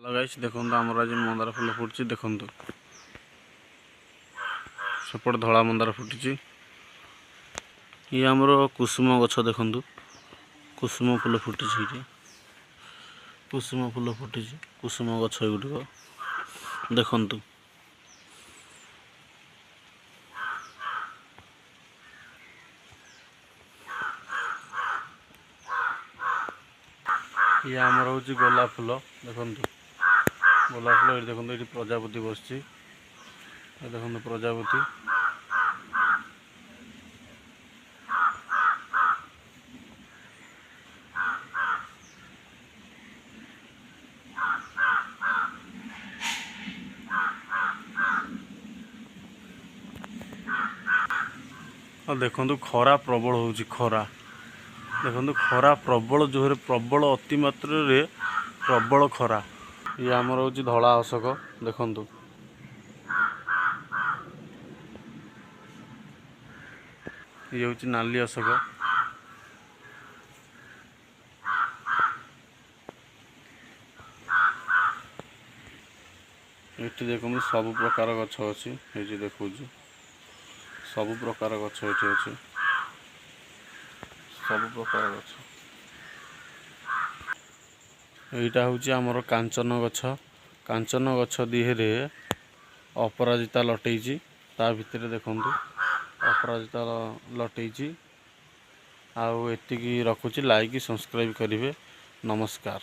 Hello guys देखो आमर आज मंदार फुल फुटी देखु सेपट धला मंदार फुटी ये आमर कुसुम गछ देखु कुसुम फुल फुटी कुसुम फुल फुटी कुसुम गछ गुड़िक देखु ये आमर हूँ गोलाप फुल देखु गोलाप फुल ये देखो ये प्रजापति बस देखो प्रजापति देखो खरा प्रबल हो खरा देखो खरा प्रबल जोर प्रबल अति मात्रा रे प्रबल खरा ये आमर हूँ धला अशोक देखु ये हूँ नाली अशोक ये देखो सब प्रकार गछ अच्छी ये देखो सब प्रकार गछ ये अच्छे सब प्रकार गछ यहाँ हूँ आमर कांचन गछ दिहरे अपराजिता लटैची ता भितर देखु अपराजिता लटैची आउ एतिकी रखुची लाइक सब्सक्राइब करेंगे नमस्कार।